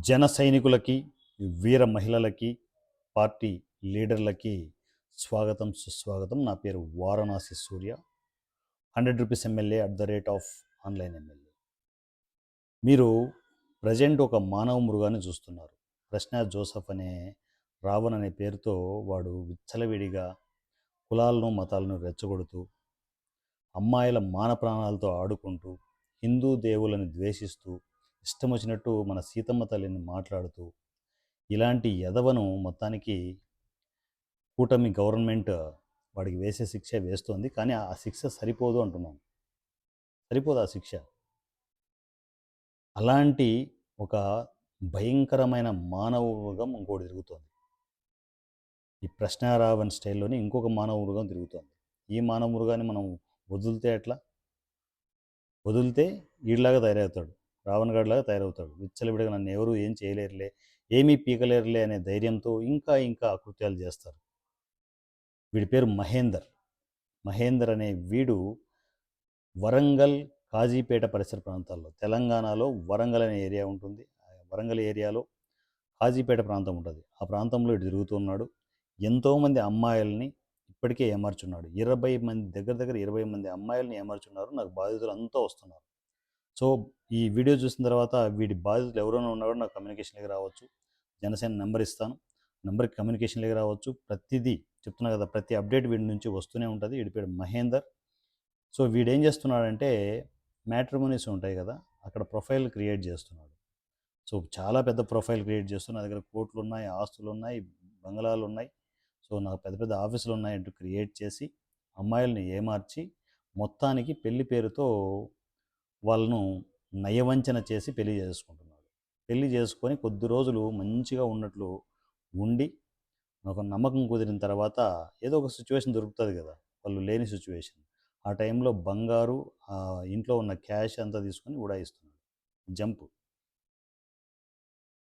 జన సైనికులకి, వీర మహిళలకి, పార్టీ లీడర్లకి స్వాగతం, సుస్వాగతం. నా పేరు వారణాసి సూర్య. 100 rupees MLA at the rate of online MLA. మీరు ప్రజెంట్ ఒక మానవ మృగాన్ని చూస్తున్నారు. ప్రశ్న జోసఫ్ అనే రావణ్ అనే పేరుతో వాడు విచ్చలవిడిగా కులాలను మతాలను రెచ్చగొడుతూ, అమ్మాయిల మాన ప్రాణాలతో ఆడుకుంటూ, హిందూ దేవులను ద్వేషిస్తూ, ఇష్టం వచ్చినట్టు మన సీతమ్మ తల్లిని మాట్లాడుతూ, ఇలాంటి ఎదవను మొత్తానికి కూటమి గవర్నమెంట్ వాడికి వేసే శిక్ష వేస్తోంది. కానీ ఆ శిక్ష సరిపోదు అంటున్నాను. సరిపోదు ఆ శిక్ష. అలాంటి ఒక భయంకరమైన మానవ మృగం ఇంకోటి తిరుగుతోంది. ఈ ప్రశ్న రావణ్ స్టైల్లోని ఇంకొక మానవ మృగం తిరుగుతోంది. ఈ మానవ మృగాన్ని మనం వదిలితే ఎట్లా? వదిలితే ఈడిలాగా తయారవుతాడు, రావణ్ గాడిలాగా తయారవుతాడు. విచ్చలవిడిగా నన్ను ఎవరు ఏం చేయలేరులే, ఏమీ పీకలేరులే అనే ధైర్యంతో ఇంకా ఇంకా అకృత్యాలు చేస్తారు. వీడి పేరు మహేందర్. మహేందర్ అనే వీడు వరంగల్, కాజీపేట పరిసర ప్రాంతాల్లో, తెలంగాణలో వరంగల్ అనే ఏరియా ఉంటుంది. వరంగల్ ఏరియాలో కాజీపేట ప్రాంతం ఉంటుంది. ఆ ప్రాంతంలో ఇటు తిరుగుతున్నాడు. ఎంతోమంది అమ్మాయిల్ని ఇప్పటికే ఏమార్చున్నాడు. 20 మంది, దగ్గర దగ్గర 20 మంది అమ్మాయిల్ని ఏమార్చున్నారు. నాకు బాధితులు అంతా వస్తున్నారు. సో ఈ వీడియో చూసిన తర్వాత వీడి బాధితులు ఎవరైనా ఉన్నా కూడా నాకు కమ్యూనికేషన్కి రావచ్చు. జనసేన నెంబర్ ఇస్తాను, నెంబర్కి కమ్యూనికేషన్లోకి రావచ్చు. ప్రతిదీ చెప్తున్నా కదా, ప్రతి అప్డేట్ వీడి నుంచి వస్తూనే ఉంటుంది. వీడి పేరు మహేందర్. సో వీడేం చేస్తున్నాడంటే, మ్యాట్రిమోనీస్ ఉంటాయి కదా, అక్కడ ప్రొఫైల్ క్రియేట్ చేస్తున్నాడు. సో చాలా పెద్ద ప్రొఫైల్ క్రియేట్ చేస్తున్నా. నా దగ్గర కోట్లు ఉన్నాయి, ఆస్తులు ఉన్నాయి, బంగళాలు ఉన్నాయి, సో నాకు పెద్ద పెద్ద ఆఫీసులు ఉన్నాయంటూ క్రియేట్ చేసి అమ్మాయిల్ని ఏమార్చి మొత్తానికి పెళ్లి పేరుతో వాళ్ళను నయవంచన చేసి పెళ్లి చేసుకుంటున్నాడు. పెళ్లి చేసుకొని కొద్ది రోజులు మంచిగా ఉన్నట్లు ఉండి, ఒక నమ్మకం కుదిరిన తర్వాత ఏదో ఒక సిచ్యువేషన్ దొరుకుతుంది కదా, వాళ్ళు లేని సిచ్యువేషన్. ఆ టైంలో బంగారు, ఇంట్లో ఉన్న క్యాష్ అంతా తీసుకొని ఉడాయిస్తున్నాడు. జంప్.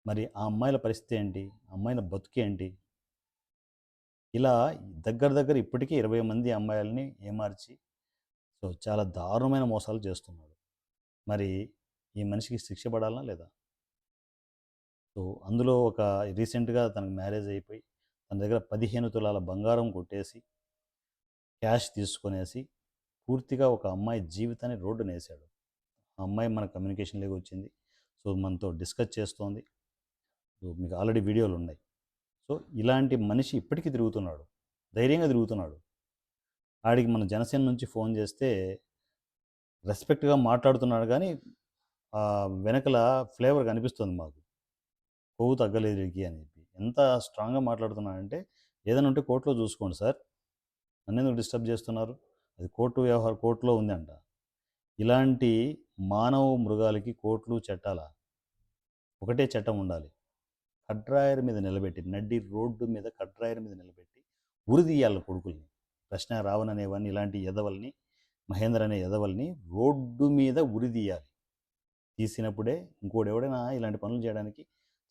మరి ఆ అమ్మాయిల పరిస్థితి ఏంటి? అమ్మాయిల బతుకు ఏంటి? ఇలా దగ్గర దగ్గర ఇప్పటికీ 20 మంది అమ్మాయిలని ఏమార్చి, సో చాలా దారుణమైన మోసాలు చేస్తున్నాడు. మరి ఈ మనిషికి శిక్ష పడాలా లేదా? సో అందులో ఒక రీసెంట్గా తనకు మ్యారేజ్ అయిపోయి తన దగ్గర 15 తులాల బంగారం కొట్టేసి క్యాష్ తీసుకొనేసి పూర్తిగా ఒక అమ్మాయి జీవితాన్ని రోడ్డున వేశాడు. ఆ అమ్మాయి మన కమ్యూనికేషన్లోకి వచ్చింది. సో మనతో డిస్కస్ చేస్తోంది. సో మీకు ఆల్రెడీ వీడియోలు ఉన్నాయి. సో ఇలాంటి మనిషి ఇప్పటికీ తిరుగుతున్నాడు, ధైర్యంగా తిరుగుతున్నాడు. ఆడికి మన జనసేన నుంచి ఫోన్ చేస్తే రెస్పెక్ట్గా మాట్లాడుతున్నాడు, కానీ వెనకల ఫ్లేవర్ కనిపిస్తుంది మాకు, కొవ్వు తగ్గలేదు వీడికి అని చెప్పి. ఎంత స్ట్రాంగ్గా మాట్లాడుతున్నాడంటే, ఏదైనా ఉంటే కోర్టులో చూసుకోండి సార్, నన్ను ఎందుకు డిస్టర్బ్ చేస్తున్నారు, అది కోర్టు వ్యవహారం, కోర్టులో ఉంది అంట. ఇలాంటి మానవ మృగాలకి కోర్టులు చట్టాల? ఒకటే చట్టం ఉండాలి, కడ్రాయర్ మీద నిలబెట్టి, నడ్డి రోడ్డు మీద కడ్రాయర్ మీద నిలబెట్టి ఉరిదీయాలి కొడుకుల్ని. ప్రశ్న రావణ్ అనేవాడిని, ఇలాంటి ఎదవల్ని, మహేందర్ అనే ఎదవల్ని రోడ్డు మీద ఉరిదీయాలి. తీసినప్పుడే ఇంకోటి ఎవడైనా ఇలాంటి పనులు చేయడానికి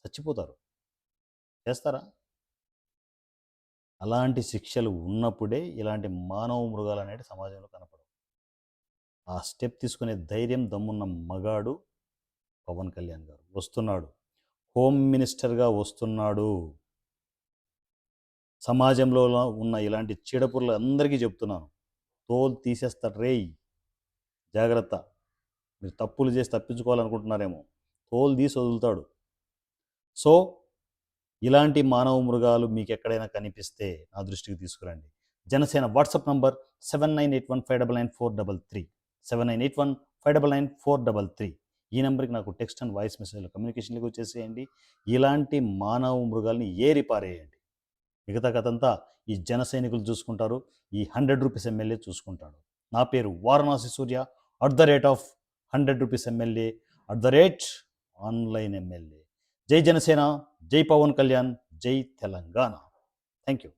చచ్చిపోతారు. చేస్తారా? అలాంటి శిక్షలు ఉన్నప్పుడే ఇలాంటి మానవ మృగాలు అనేవి సమాజంలో కనపడవు. ఆ స్టెప్ తీసుకునే ధైర్యం, దమ్మున్న మగాడు పవన్ కళ్యాణ్ గారు. వస్తున్నాడు, హోమ్ మినిస్టర్గా వస్తున్నాడు. సమాజంలో ఉన్న ఇలాంటి చీడపుర్లు అందరికీ చెప్తున్నాను, తోలు తీసేస్తాడు రేయ్, జాగ్రత్త. మీరు తప్పులు చేసి తప్పించుకోవాలనుకుంటున్నారేమో, తోలు తీసి వదులుతాడు. సో ఇలాంటి మానవ మృగాలు మీకు ఎక్కడైనా కనిపిస్తే నా దృష్టికి తీసుకురండి. Janasena WhatsApp number 7981599433, 7981599433. ఈ నెంబర్కి నాకు టెక్స్ట్ అండ్ వాయిస్ మెసేజ్లో కమ్యూనికేషన్లోకి వచ్చేసేయండి. ఇలాంటి మానవ మృగాల్ని ఏరి పారేయండి. మిగతా కథంతా ఈ జన సైనికులు చూసుకుంటారు, ఈ 100 రూపీస్ ఎమ్మెల్యే చూసుకుంటాడు. నా పేరు Varanasi Surya, at the rate of 100 rupees MLA, at the rate online MLA. జై జనసేన, జై పవన్ కళ్యాణ్, జై తెలంగాణ. Thank you.